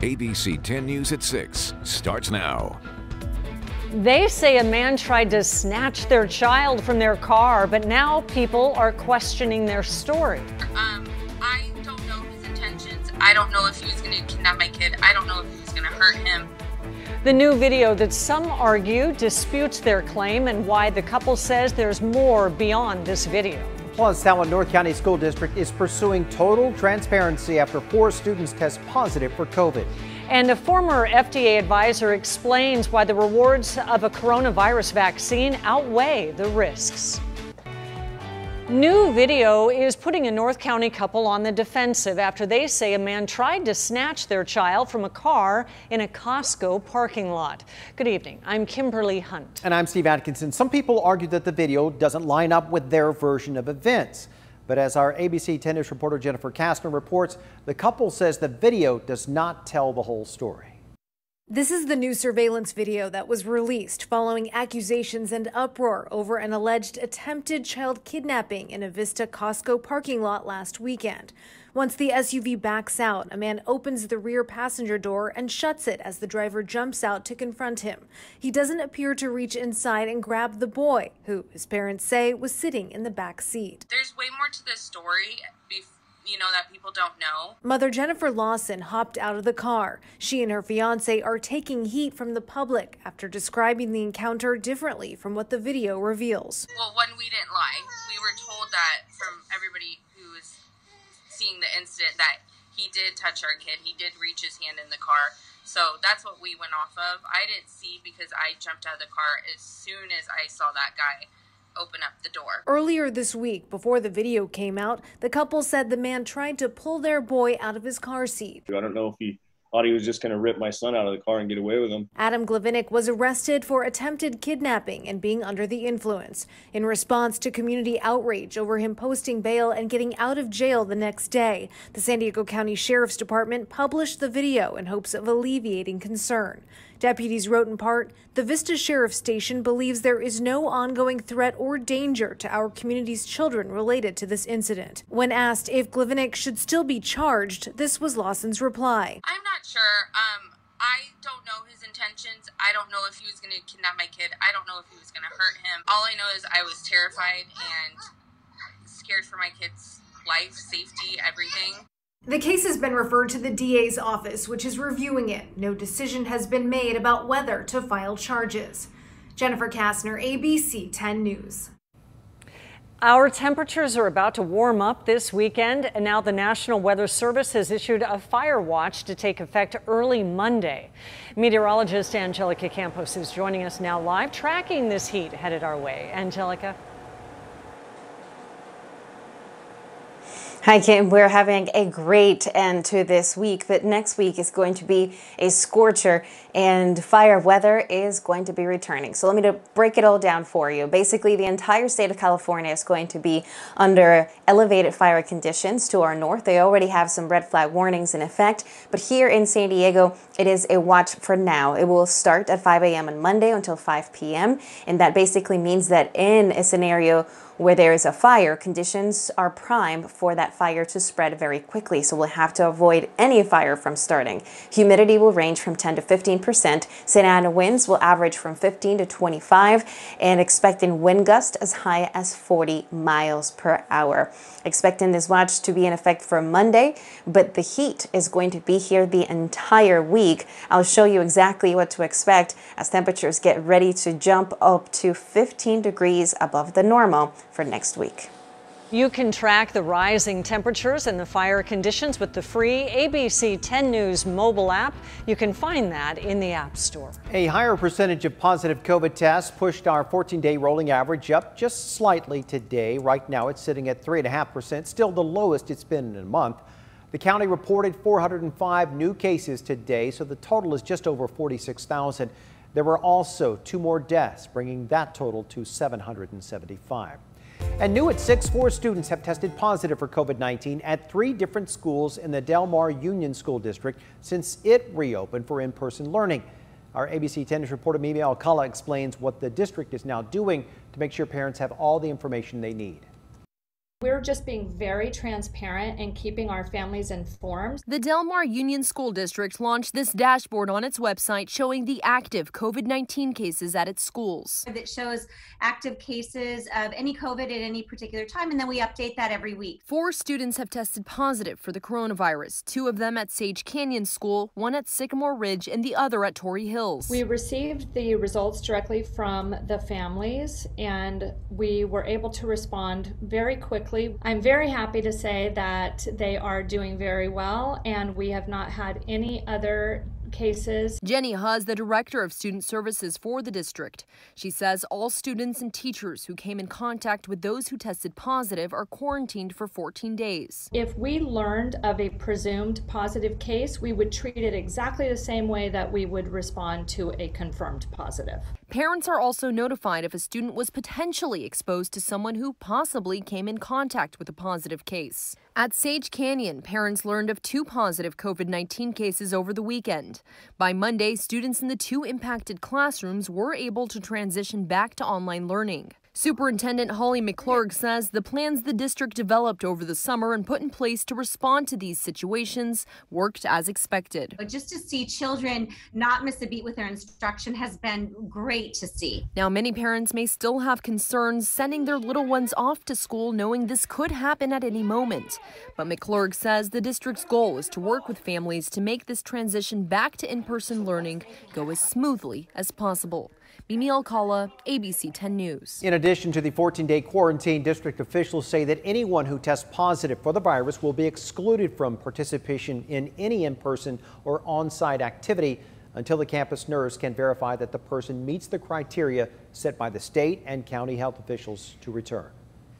ABC 10 News at 6 starts now. They say a man tried to snatch their child from their car, but now people are questioning their story. I don't know his intentions. I don't know if he was going to kidnap my kid. I don't know if he was going to hurt him. The new video that some argue disputes their claim and why the couple says there's more beyond this video. Plus, how a North County School District is pursuing total transparency after 4 students test positive for COVID. And a former FDA advisor explains why the rewards of a coronavirus vaccine outweigh the risks. New video is putting a North County couple on the defensive after they say a man tried to snatch their child from a car in a Costco parking lot. Good evening. I'm Kimberly Hunt. And I'm Steve Atkinson. Some people argue that the video doesn't line up with their version of events. But as our ABC 10 News reporter Jennifer Kastner reports, the couple says the video does not tell the whole story. This is the new surveillance video that was released following accusations and uproar over an alleged attempted child kidnapping in a Vista Costco parking lot last weekend. Once the SUV backs out, a man opens the rear passenger door and shuts it as the driver jumps out to confront him. He doesn't appear to reach inside and grab the boy, who his parents say was sitting in the back seat. There's way more to this story, that people don't know. Mother Jennifer Lawson hopped out of the car. She and her fiance are taking heat from the public after describing the encounter differently from what the video reveals. Well, one, we didn't lie. We were told that from everybody who was seeing the incident that he did touch our kid. He did reach his hand in the car. So that's what we went off of. I didn't see because I jumped out of the car as soon as I saw that guy open up the door. Earlier this week, before the video came out, the couple said the man tried to pull their boy out of his car seat. I don't know if he thought he was just going to rip my son out of the car and get away with him. Adam Glavinick was arrested for attempted kidnapping and being under the influence in response to community outrage over him posting bail and getting out of jail the next day. The San Diego County Sheriff's Department published the video in hopes of alleviating concern. Deputies wrote in part, "The Vista Sheriff's Station believes there is no ongoing threat or danger to our community's children related to this incident." When asked if Glavinick should still be charged, this was Lawson's reply. I'm not sure. I don't know his intentions. I don't know if he was going to kidnap my kid. I don't know if he was going to hurt him. All I know is I was terrified and scared for my kid's life, safety, everything. The case has been referred to the DA's office, which is reviewing it. No decision has been made about whether to file charges. Jennifer Kastner, ABC 10 News. Our temperatures are about to warm up this weekend, and now the National Weather Service has issued a fire watch to take effect early Monday. Meteorologist Angelica Campos is joining us now live, tracking this heat headed our way. Angelica. Hi, Kim. We're having a great end to this week, but next week is going to be a scorcher and fire weather is going to be returning. So let me break it all down for you. Basically, the entire state of California is going to be under elevated fire conditions to our north. They already have some red flag warnings in effect, but here in San Diego, it is a watch for now. It will start at 5 a.m. on Monday until 5 p.m. And that basically means that in a scenario where there is a fire, conditions are prime for that fire to spread very quickly. So we'll have to avoid any fire from starting. Humidity will range from 10 to 15%. Santa Ana winds will average from 15 to 25 and expecting wind gusts as high as 40 miles per hour. Expecting this watch to be in effect for Monday, but the heat is going to be here the entire week. I'll show you exactly what to expect as temperatures get ready to jump up to 15 degrees above the normal for next week. You can track the rising temperatures and the fire conditions with the free ABC 10 News mobile app. You can find that in the App Store. A higher percentage of positive COVID tests pushed our 14-day rolling average up just slightly today. Right now it's sitting at 3.5%, still the lowest it's been in a month. The county reported 405 new cases today, so the total is just over 46,000. There were also 2 more deaths, bringing that total to 775. And new at 6, 4 students have tested positive for COVID-19 at 3 different schools in the Del Mar Union School District since it reopened for in-person learning. Our ABC 10 News reporter Mimi Alcala explains what the district is now doing to make sure parents have all the information they need. We're just being very transparent and keeping our families informed. The Del Mar Union School District launched this dashboard on its website showing the active COVID-19 cases at its schools. That shows active cases of any COVID at any particular time, and then we update that every week. 4 students have tested positive for the coronavirus, 2 of them at Sage Canyon School, 1 at Sycamore Ridge, and the other at Torrey Hills. We received the results directly from the families, and we were able to respond very quickly. I'm very happy to say that they are doing very well, and we have not had any other cases. Jenny Huz, the director of student services for the district. She says all students and teachers who came in contact with those who tested positive are quarantined for 14 days. If we learned of a presumed positive case, we would treat it exactly the same way that we would respond to a confirmed positive. Parents are also notified if a student was potentially exposed to someone who possibly came in contact with a positive case. At Sage Canyon, parents learned of 2 positive COVID-19 cases over the weekend. By Monday, students in the 2 impacted classrooms were able to transition back to online learning. Superintendent Holly McClurg says the plans the district developed over the summer and put in place to respond to these situations worked as expected. Just to see children not miss a beat with their instruction has been great to see. Now, many parents may still have concerns sending their little ones off to school knowing this could happen at any moment. But McClurg says the district's goal is to work with families to make this transition back to in-person learning go as smoothly as possible. Mimi Alcala, ABC 10 News. In addition to the 14-day quarantine, district officials say that anyone who tests positive for the virus will be excluded from participation in any in-person or on-site activity until the campus nurse can verify that the person meets the criteria set by the state and county health officials to return.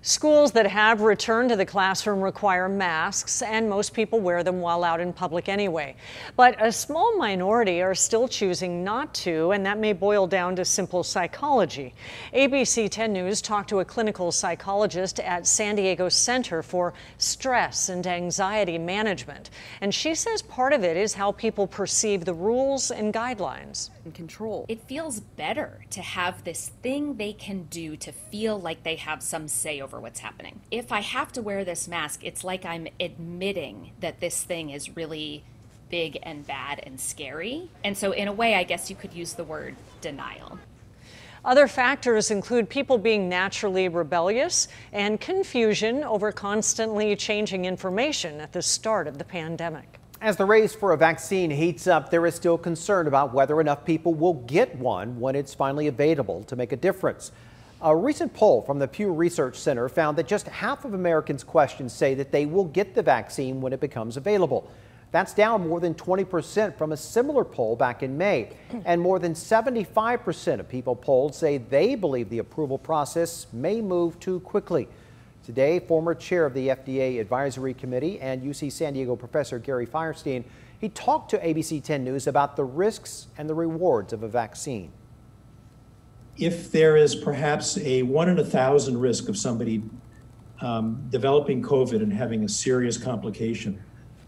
Schools that have returned to the classroom require masks, and most people wear them while out in public anyway. But a small minority are still choosing not to, and that may boil down to simple psychology. ABC 10 News talked to a clinical psychologist at San Diego Center for Stress and Anxiety Management, and she says part of it is how people perceive the rules and guidelines. And control. It feels better to have this thing they can do to feel like they have some say over what's happening. If I have to wear this mask, it's like I'm admitting that this thing is really big and bad and scary. And so in a way, I guess you could use the word denial. Other factors include people being naturally rebellious and confusion over constantly changing information at the start of the pandemic. As the race for a vaccine heats up, there is still concern about whether enough people will get one when it's finally available to make a difference. A recent poll from the Pew Research Center found that just half of Americans questioned say that they will get the vaccine when it becomes available. That's down more than 20% from a similar poll back in May. And more than 75% of people polled say they believe the approval process may move too quickly. Today, former chair of the FDA Advisory Committee and UC San Diego professor Gary Firestein, he talked to ABC 10 News about the risks and the rewards of a vaccine. If there is perhaps a 1 in 1,000 risk of somebody developing COVID and having a serious complication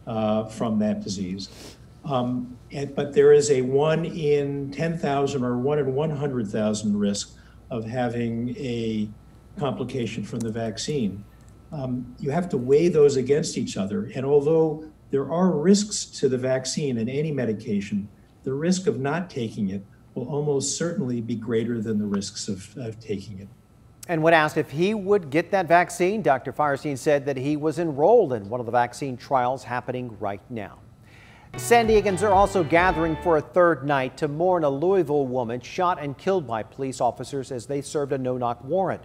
from that disease, but there is a 1 in 10,000 or 1 in 100,000 risk of having a complication from the vaccine. You have to weigh those against each other. And although there are risks to the vaccine and any medication, the risk of not taking it will almost certainly be greater than the risks of taking it. And when asked if he would get that vaccine, Dr. Firestein said that he was enrolled in one of the vaccine trials happening right now. San Diegans are also gathering for a third night to mourn a Louisville woman shot and killed by police officers as they served a no-knock warrant.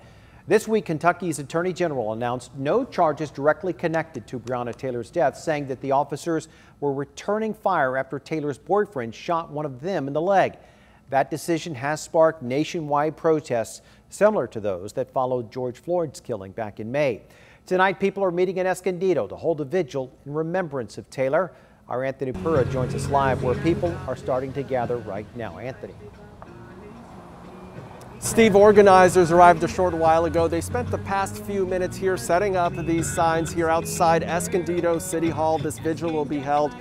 This week, Kentucky's Attorney General announced no charges directly connected to Breonna Taylor's death, saying that the officers were returning fire after Taylor's boyfriend shot one of them in the leg. That decision has sparked nationwide protests similar to those that followed George Floyd's killing back in May. Tonight, people are meeting in Escondido to hold a vigil in remembrance of Taylor. Our Anthony Pura joins us live where people are starting to gather right now. Anthony. Steve, organizers arrived a short while ago. They spent the past few minutes here setting up these signs here outside Escondido City Hall. This vigil will be held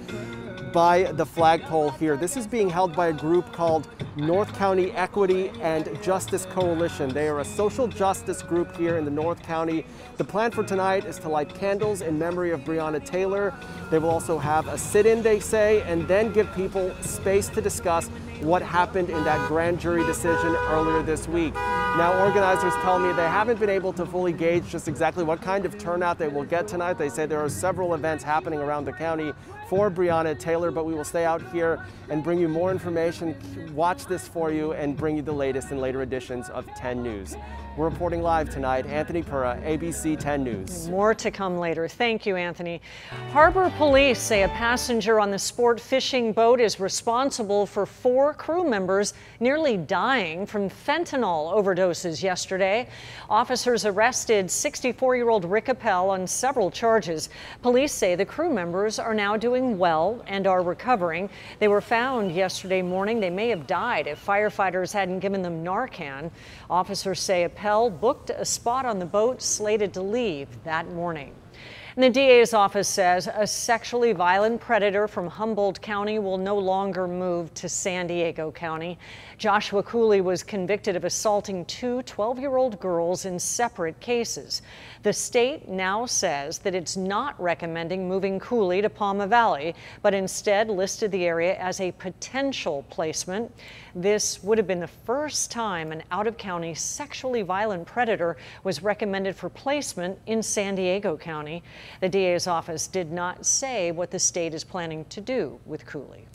by the flagpole here. This is being held by a group called North County Equity and Justice Coalition. They are a social justice group here in the North County. The plan for tonight is to light candles in memory of Breonna Taylor. They will also have a sit-in, they say, and then give people space to discuss what happened in that grand jury decision earlier this week. Now, organizers tell me they haven't been able to fully gauge just exactly what kind of turnout they will get tonight. They say there are several events happening around the county for Breonna Taylor, but we will stay out here and bring you more information, watch this for you, and bring you the latest in later editions of 10 News. We're reporting live tonight. Anthony Pura, ABC 10 News. More to come later. Thank you, Anthony. Harbor police say a passenger on the sport fishing boat is responsible for 4 crew members nearly dying from fentanyl overdoses yesterday. Officers arrested 64-year-old Rick Appel on several charges. Police say the crew members are now doing well and are recovering. They were found yesterday morning. They may have died if firefighters hadn't given them Narcan. Officers say Appel booked a spot on the boat slated to leave that morning. And the DA's office says a sexually violent predator from Humboldt County will no longer move to San Diego County. Joshua Cooley was convicted of assaulting 2 12-year-old girls in separate cases. The state now says that it's not recommending moving Cooley to Palma Valley, but instead listed the area as a potential placement. This would have been the first time an out-of-county sexually violent predator was recommended for placement in San Diego County. The DA's office did not say what the state is planning to do with Cooley.